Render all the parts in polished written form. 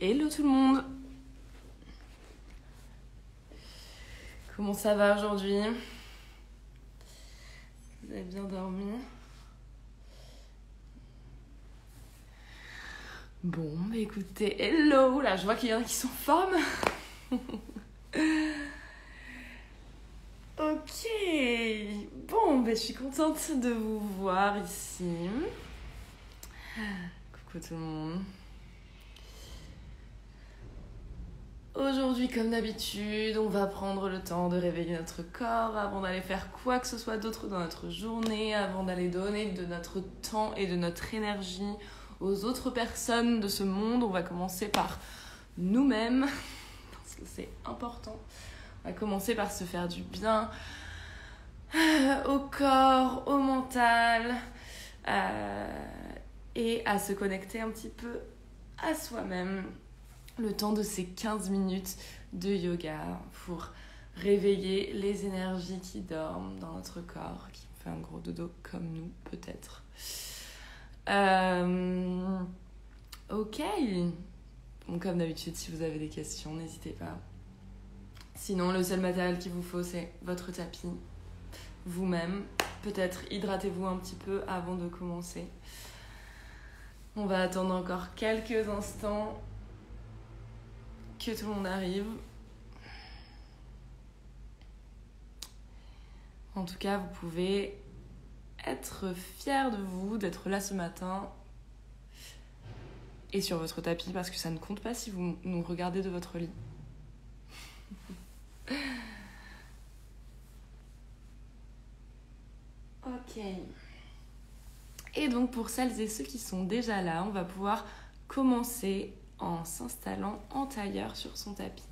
Hello tout le monde. Comment ça va aujourd'hui? Vous avez bien dormi? Bon, bah écoutez, hello. Là, je vois qu'il y en a qui sont en forme. Ok. Bon, bah je suis contente de vous voir ici. Coucou tout le monde. Aujourd'hui, comme d'habitude, on va prendre le temps de réveiller notre corps avant d'aller faire quoi que ce soit d'autre dans notre journée, avant d'aller donner de notre temps et de notre énergie aux autres personnes de ce monde. On va commencer par nous-mêmes, parce que c'est important. On va commencer par se faire du bien au corps, au mental, et à se connecter un petit peu à soi-même. Le temps de ces 15 minutes de yoga pour réveiller les énergies qui dorment dans notre corps, qui ont fait un gros dodo comme nous, peut-être. Ok. Bon, comme d'habitude, si vous avez des questions, n'hésitez pas. Sinon, le seul matériel qu'il vous faut, c'est votre tapis, vous-même. Peut-être hydratez-vous un petit peu avant de commencer. On va attendre encore quelques instants que tout le monde arrive. En tout cas, vous pouvez être fiers de vous, d'être là ce matin et sur votre tapis, parce que ça ne compte pas si vous nous regardez de votre lit. Ok. Et donc, pour celles et ceux qui sont déjà là, on va pouvoir commencer en s'installant en tailleur sur son tapis.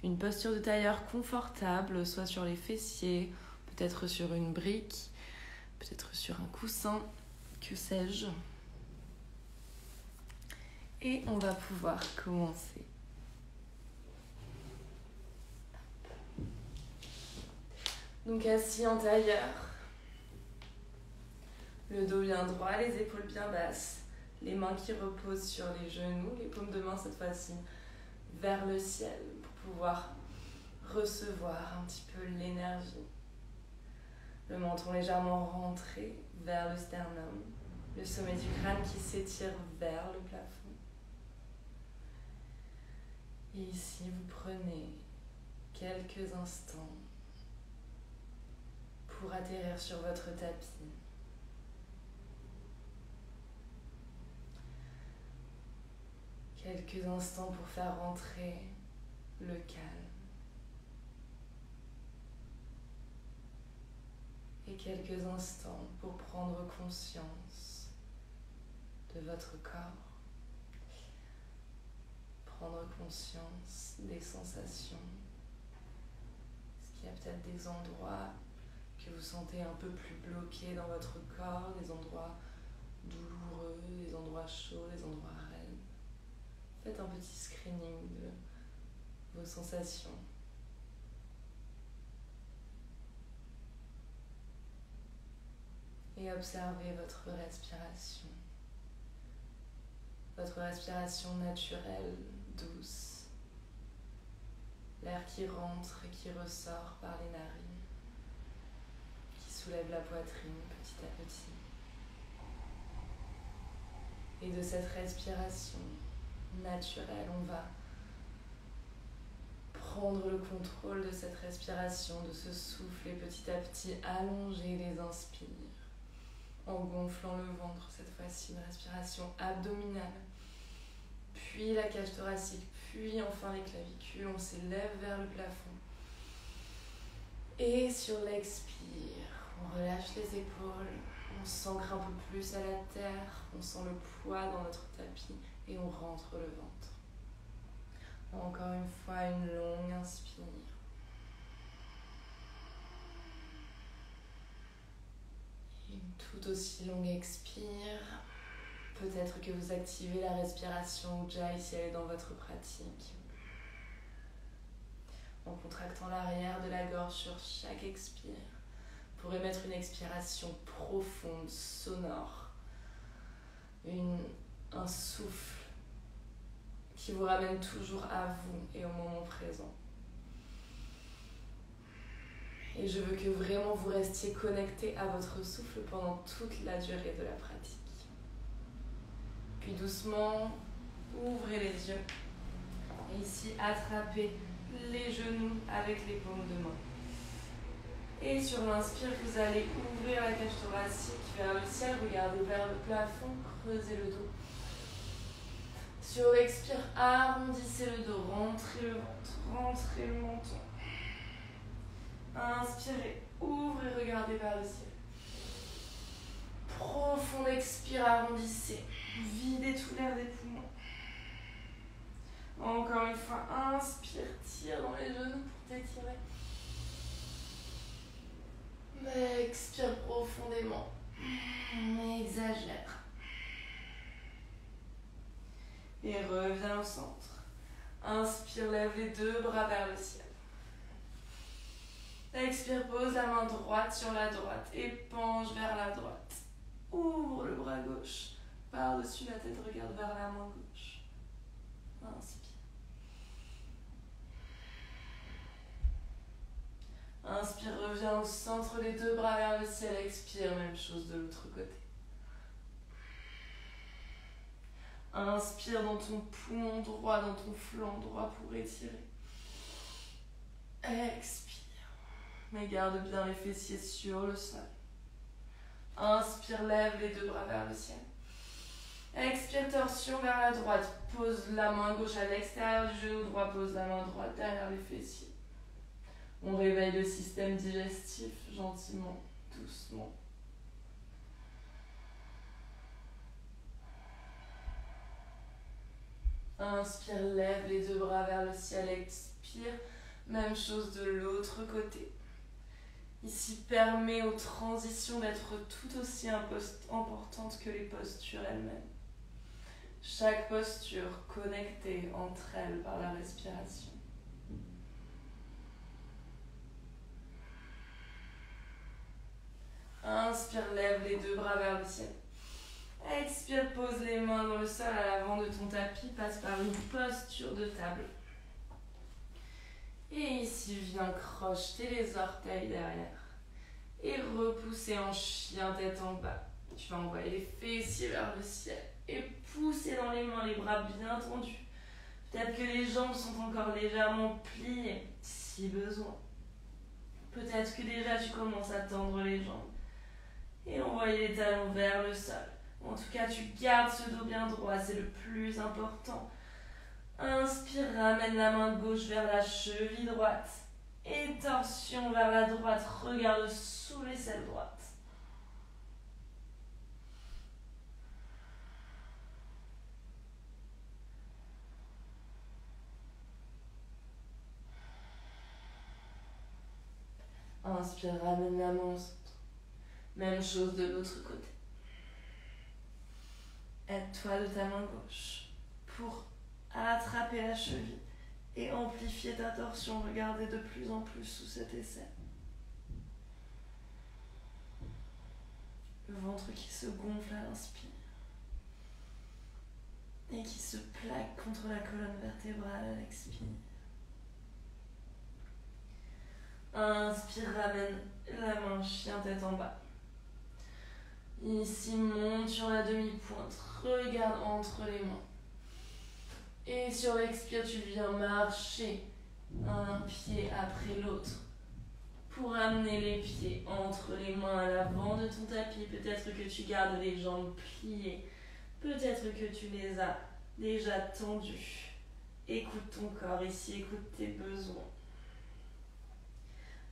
Une posture de tailleur confortable, soit sur les fessiers, peut-être sur une brique, peut-être sur un coussin, que sais-je. Et on va pouvoir commencer. Donc assis en tailleur, le dos bien droit, les épaules bien basses, les mains qui reposent sur les genoux, les paumes de main cette fois-ci vers le ciel pour pouvoir recevoir un petit peu l'énergie. Le menton légèrement rentré vers le sternum, le sommet du crâne qui s'étire vers le plafond. Et ici, vous prenez quelques instants pour atterrir sur votre tapis. Quelques instants pour faire rentrer le calme. Et quelques instants pour prendre conscience de votre corps. Prendre conscience des sensations. Est-ce qu'il y a peut-être des endroits que vous sentez un peu plus bloqués dans votre corps, des endroits douloureux, des endroits chauds, des endroits raides? Faites un petit screening de vos sensations. Et observez votre respiration. Votre respiration naturelle, douce. L'air qui rentre et qui ressort par les narines, qui soulève la poitrine petit à petit. Et de cette respiration naturelle, on va prendre le contrôle de cette respiration, de ce souffle et petit à petit allonger les inspires en gonflant le ventre, cette fois-ci une respiration abdominale, puis la cage thoracique, puis enfin les clavicules. On s'élève vers le plafond et sur l'expire, on relâche les épaules, on s'ancre un peu plus à la terre, on sent le poids dans notre tapis et on rentre le ventre. Encore une fois, une longue inspire. Une tout aussi longue expire. Peut-être que vous activez la respiration Ujjayi si elle est dans votre pratique. En contractant l'arrière de la gorge sur chaque expire pour émettre une expiration profonde, sonore. Un souffle qui vous ramène toujours à vous et au moment présent. Et je veux que vraiment vous restiez connecté à votre souffle pendant toute la durée de la pratique. Puis doucement, ouvrez les yeux. Et ici, attrapez les genoux avec les paumes de main. Et sur l'inspire, vous allez ouvrir la cage thoracique vers le ciel, regardez vers le plafond, creusez le dos. Sur l'expire, arrondissez le dos, rentrez le ventre, rentrez le menton. Inspirez, ouvrez, regardez vers le ciel. Profond expire, arrondissez. Videz tout l'air des poumons. Encore une fois, inspire, tire dans les genoux pour t'étirer. Expire profondément. Exagère. Et reviens au centre. Inspire, lève les deux bras vers le ciel. Expire, pose la main droite sur la droite et penche vers la droite. Ouvre le bras gauche. Par-dessus la tête, regarde vers la main gauche. Inspire. Inspire, reviens au centre, les deux bras vers le ciel. Expire, même chose de l'autre côté. Inspire dans ton poumon droit, dans ton flanc droit pour étirer. Expire. Mais garde bien les fessiers sur le sol. Inspire, lève les deux bras vers le ciel. Expire, torsion vers la droite. Pose la main gauche à l'extérieur du genou droit. Pose la main droite derrière les fessiers. On réveille le système digestif gentiment, doucement. Inspire, lève les deux bras vers le ciel. Expire, même chose de l'autre côté. Ici, permet aux transitions d'être tout aussi importantes que les postures elles-mêmes. Chaque posture connectée entre elles par la respiration. Inspire, lève les deux bras vers le ciel. Expire, pose les mains dans le sol à l'avant de ton tapis, passe par une posture de table. Et ici, viens crocheter les orteils derrière. Et repousser en chien tête en bas. Tu vas envoyer les fessiers vers le ciel. Et pousser dans les mains, les bras bien tendus. Peut-être que les jambes sont encore légèrement pliées, si besoin. Peut-être que déjà tu commences à tendre les jambes. Et envoyer les talons vers le sol. En tout cas, tu gardes ce dos bien droit, c'est le plus important. Inspire, ramène la main gauche vers la cheville droite. Et torsion vers la droite, regarde sous l'aisselle droite. Inspire, ramène la main au centre. Même chose de l'autre côté. Aide-toi de ta main gauche pour attraper la cheville et amplifier ta torsion. Regardez de plus en plus sous cet aisselle. Le ventre qui se gonfle à l'inspire et qui se plaque contre la colonne vertébrale à l'expire. Inspire, ramène la main chien tête en bas. Ici, monte sur la demi-pointe, regarde entre les mains. Et sur l'expire, tu viens marcher un pied après l'autre pour amener les pieds entre les mains à l'avant de ton tapis. Peut-être que tu gardes les jambes pliées. Peut-être que tu les as déjà tendues. Écoute ton corps ici, écoute tes besoins.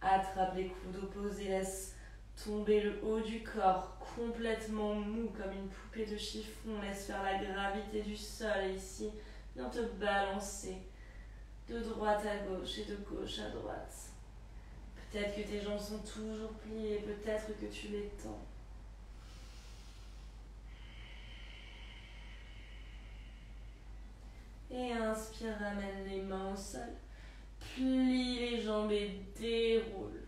Attrape les coudes opposés, laisse tomber le haut du corps, complètement mou comme une poupée de chiffon. Laisse faire la gravité du sol ici. Viens te balancer de droite à gauche et de gauche à droite. Peut-être que tes jambes sont toujours pliées, peut-être que tu les tends. Et inspire, ramène les mains au sol. Plie les jambes et déroule.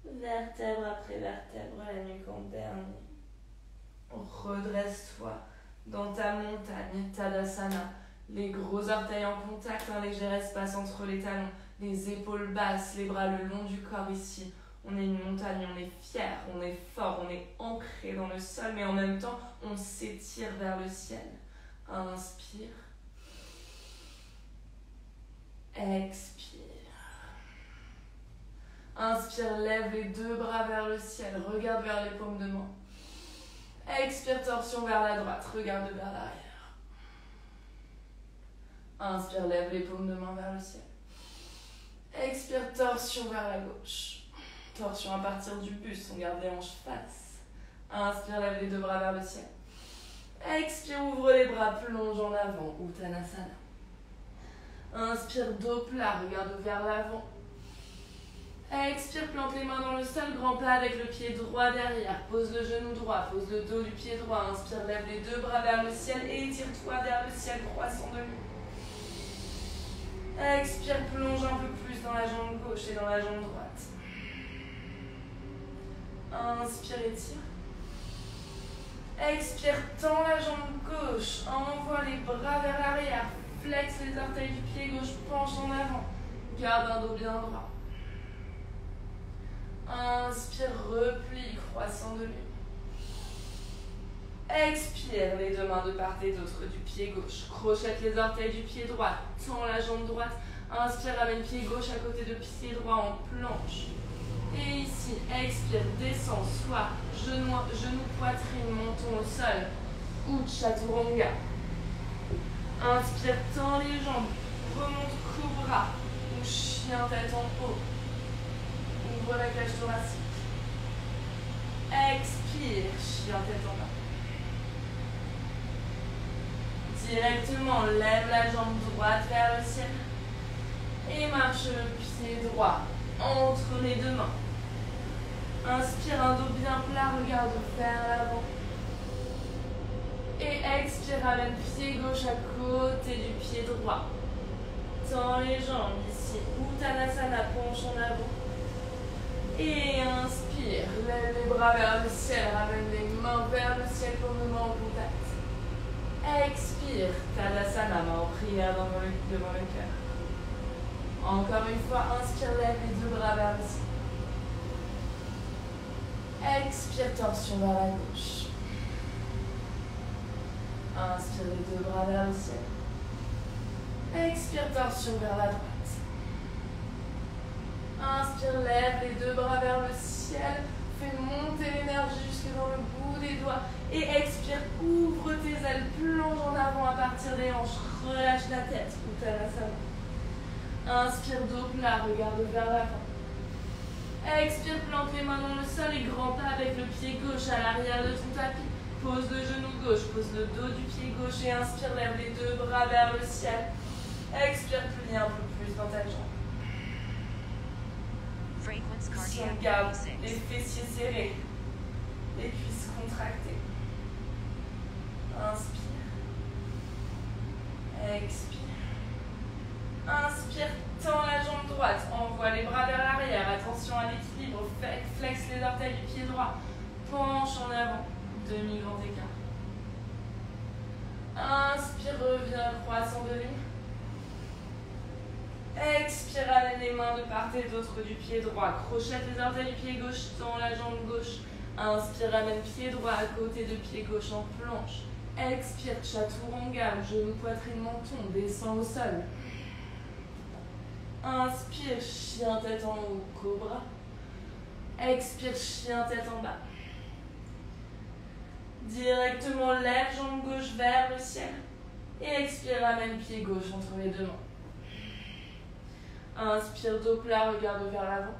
Vertèbre après vertèbre, la nuque en dernier. Redresse-toi dans ta montagne, Tadasana. Les gros orteils en contact, un léger espace entre les talons, les épaules basses, les bras le long du corps ici. On est une montagne, on est fier, on est fort, on est ancré dans le sol, mais en même temps, on s'étire vers le ciel. Inspire. Expire. Inspire, lève les deux bras vers le ciel, regarde vers les paumes de main. Expire, torsion vers la droite, regarde vers l'arrière. Inspire, lève les paumes de main vers le ciel. Expire, torsion vers la gauche. Torsion à partir du buste, on garde les hanches face. Inspire, lève les deux bras vers le ciel. Expire, ouvre les bras, plonge en avant, Uttanasana. Inspire, dos plat, regarde vers l'avant. Expire, plante les mains dans le sol, grand plat avec le pied droit derrière. Pose le genou droit, pose le dos du pied droit. Inspire, lève les deux bras vers le ciel et étire-toi vers le ciel, croissant de lune. Expire, plonge un peu plus dans la jambe gauche et dans la jambe droite. Inspire, étire. Expire, tends la jambe gauche, envoie les bras vers l'arrière, flexe les orteils du pied gauche, penche en avant. Garde un dos bien droit. Inspire, replie, croissant de lune. Expire, les deux mains de part et d'autre du pied gauche. Crochette les orteils du pied droit, tends la jambe droite. Inspire, ramène pied gauche à côté de pied droit en planche. Et ici, expire, descend, soit genou, poitrine, menton au sol. Ou chaturanga. Inspire, tends les jambes, remonte cobra ou chien tête en haut. Ouvre la cage thoracique. Expire, chien tête en bas. Directement, lève la jambe droite vers le ciel. Et marche le pied droit entre les deux mains. Inspire, un dos bien plat, regarde vers l'avant. Et expire, ramène pied gauche à côté du pied droit. Tends les jambes ici. Uttanasana, penche en avant. Et inspire, lève les bras vers le ciel, ramène les mains vers le ciel pour le main en contact. Expire, Tadasana, main en prière devant le cœur. Encore une fois, inspire, lève les deux bras vers le ciel. Expire, torsion vers la gauche. Inspire, les deux bras vers le ciel. Expire, torsion vers la droite. Inspire, lève les deux bras vers le ciel. Fais monter l'énergie jusque dans le bout des doigts. Et expire, ouvre tes ailes, plonge en avant à partir des hanches. Relâche la tête, Uttanasana. Inspire, dos plat, regarde vers l'avant. Expire, plante les mains dans le sol et grand pas avec le pied gauche à l'arrière de ton tapis. Pose le genou gauche, pose le dos du pied gauche et inspire, lève les deux bras vers le ciel. Expire, plie un peu plus dans ta jambe. Si on garde les fessiers serrés, les cuisses contractées. Inspire. Expire. Inspire, tends la jambe droite, envoie les bras vers l'arrière, attention à l'équilibre, flexe les orteils du pied droit, penche en avant, demi-grand écart. Inspire, reviens, croissant de lune. Expire, amène les mains de part et d'autre du pied droit, crochette les orteils du pied gauche, tends la jambe gauche. Inspire, amène pied droit à côté de pied gauche en planche. Expire, chaturanga, genou, poitrine, menton, descend au sol. Inspire, chien tête en haut, cobra. Expire, chien tête en bas. Directement, lève jambe gauche vers le ciel. Et expire, ramène pied gauche entre les deux mains. Inspire, dos plat, regarde vers l'avant.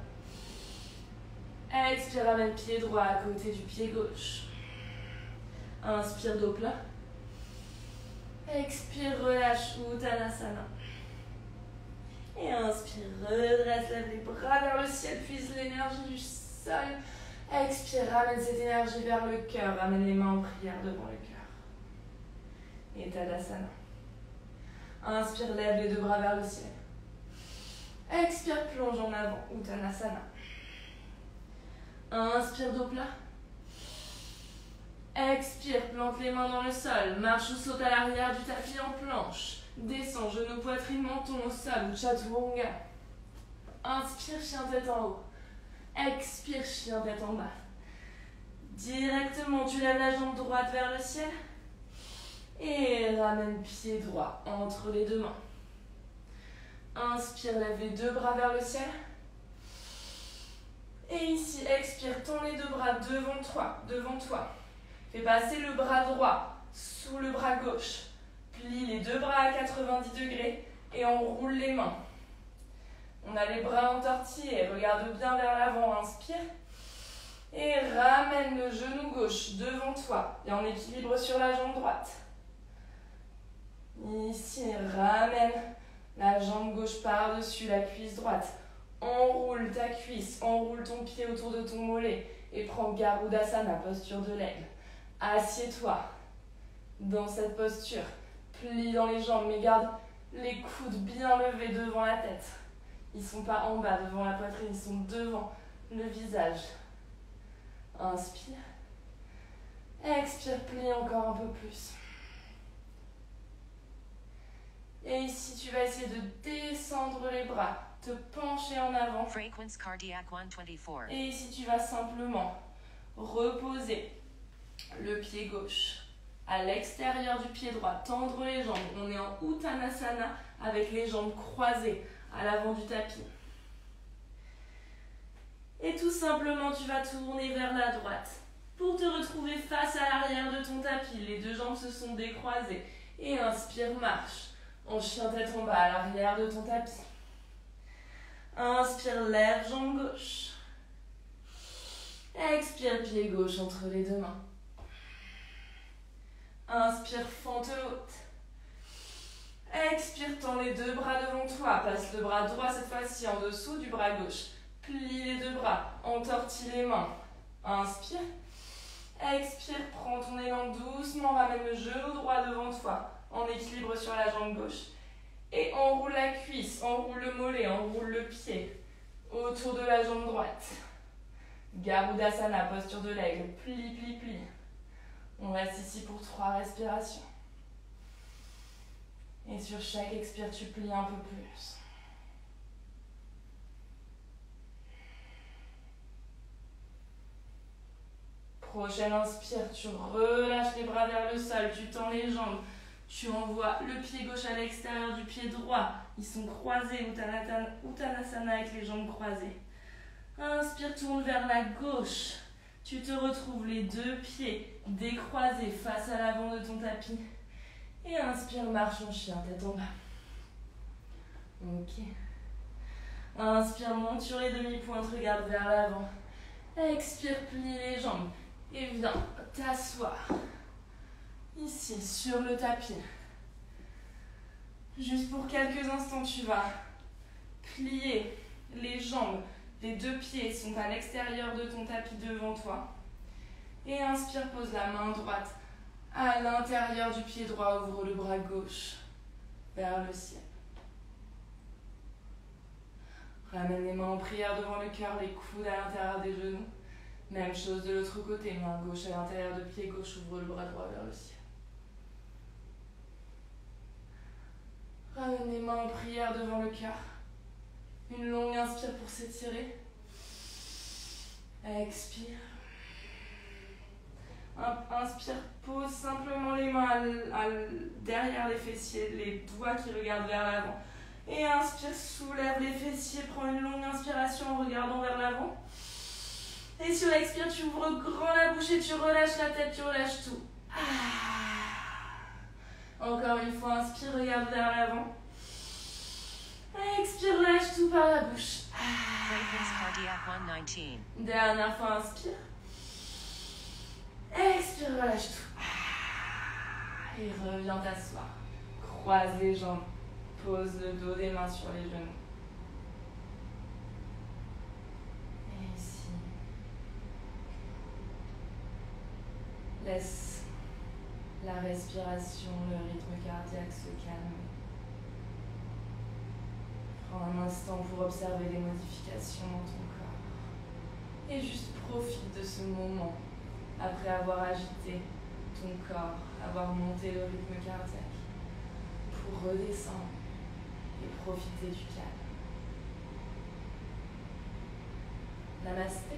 Expire, ramène pied droit à côté du pied gauche. Inspire, dos plat. Expire, relâche, Uttanasana. Et inspire, redresse, lève les bras vers le ciel, puise l'énergie du sol. Expire, ramène cette énergie vers le cœur, ramène les mains en prière devant le cœur. Et Tadasana. Inspire, lève les deux bras vers le ciel. Expire, plonge en avant, Uttanasana. Inspire, dos plat. Expire, plante les mains dans le sol, marche ou saute à l'arrière du tapis en planche. Descends, genou, poitrine, menton au sol ou chaturanga. Inspire, chien tête en haut. Expire, chien tête en bas. Directement, tu lèves la jambe droite vers le ciel. Et ramène pied droit entre les deux mains. Inspire, lève les deux bras vers le ciel. Et ici, expire, tends les deux bras devant toi. Fais passer le bras droit sous le bras gauche. Plie les deux bras à 90 degrés et on roule les mains. On a les bras entortillés, regarde bien vers l'avant, inspire. Et ramène le genou gauche devant toi et en équilibre sur la jambe droite. Ici, ramène la jambe gauche par-dessus la cuisse droite. Enroule ta cuisse, enroule ton pied autour de ton mollet et prends Garudasana, posture de l'aigle. Assieds-toi dans cette posture. Plie dans les jambes, mais garde les coudes bien levés devant la tête. Ils ne sont pas en bas devant la poitrine, ils sont devant le visage. Inspire. Expire, plie encore un peu plus. Et ici, tu vas essayer de descendre les bras, te pencher en avant. Frequency cardiac 124. Et ici, tu vas simplement reposer le pied gauche à l'extérieur du pied droit, tendre les jambes. On est en Uttanasana avec les jambes croisées à l'avant du tapis. Et tout simplement, tu vas tourner vers la droite pour te retrouver face à l'arrière de ton tapis. Les deux jambes se sont décroisées. Et inspire, marche en chien tête en bas à l'arrière de ton tapis. Inspire, lève jambe gauche. Expire, pied gauche entre les deux mains. Inspire, fente haute. Expire, tends les deux bras devant toi. Passe le bras droit cette fois-ci en dessous du bras gauche. Plie les deux bras, entortille les mains. Inspire. Expire, prends ton élan doucement, ramène le genou droit devant toi, en équilibre sur la jambe gauche. Et enroule la cuisse, enroule le mollet, enroule le pied autour de la jambe droite. Garudasana, posture de l'aigle, plie, plie, plie. On reste ici pour 3 respirations. Et sur chaque expire, tu plies un peu plus. Prochaine inspire, tu relâches les bras vers le sol, tu tends les jambes, tu envoies le pied gauche à l'extérieur du pied droit. Ils sont croisés, Uttanasana avec les jambes croisées. Inspire, tourne vers la gauche. Tu te retrouves les deux pieds décroisés face à l'avant de ton tapis. Et inspire, marche en chien, tête en bas. Ok. Inspire, monte sur les demi-pointes, regarde vers l'avant. Expire, plie les jambes. Et viens t'asseoir ici sur le tapis. Juste pour quelques instants, tu vas plier les jambes. Les deux pieds sont à l'extérieur de ton tapis devant toi. Et inspire, pose la main droite à l'intérieur du pied droit. Ouvre le bras gauche vers le ciel. Ramène les mains en prière devant le cœur, les coudes à l'intérieur des genoux. Même chose de l'autre côté, main gauche à l'intérieur de pied gauche, ouvre le bras droit vers le ciel. Ramène les mains en prière devant le cœur. Une longue inspire pour s'étirer. Expire. Inspire, pose simplement les mains derrière les fessiers, les doigts qui regardent vers l'avant. Et inspire, soulève les fessiers, prends une longue inspiration en regardant vers l'avant. Et sur l'expire, tu ouvres grand la bouche et tu relâches la tête, tu relâches tout. Encore une fois, inspire, regarde vers l'avant. Expire, lâche tout par la bouche. Frequency cardiac 119. Dernière fois, inspire. Expire, relâche tout. Et reviens t'asseoir. Croise les jambes. Pose le dos des mains sur les genoux. Et ici. Laisse la respiration, le rythme cardiaque se calmer. Prends un instant pour observer les modifications dans ton corps. Et juste profite de ce moment après avoir agité ton corps, avoir monté le rythme cardiaque, pour pour redescendre et profiter du calme. Namasté.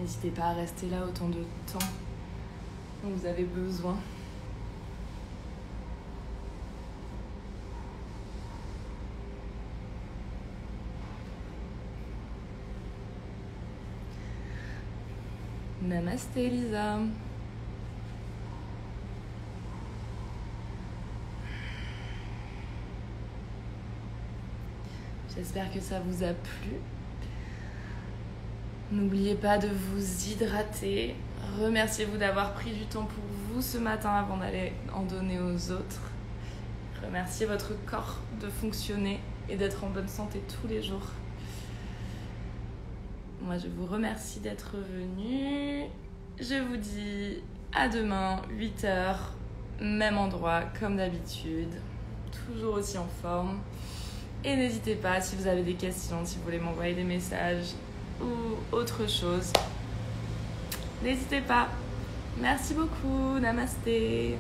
N'hésitez pas à rester là autant de temps dont vous avez besoin. Namasté Lisa. J'espère que ça vous a plu. N'oubliez pas de vous hydrater. Remerciez-vous d'avoir pris du temps pour vous ce matin avant d'aller en donner aux autres. Remerciez votre corps de fonctionner et d'être en bonne santé tous les jours. Moi, je vous remercie d'être venu. Je vous dis à demain, 8h, même endroit, comme d'habitude. Toujours aussi en forme. Et n'hésitez pas, si vous avez des questions, si vous voulez m'envoyer des messages ou autre chose, n'hésitez pas. Merci beaucoup. Namasté.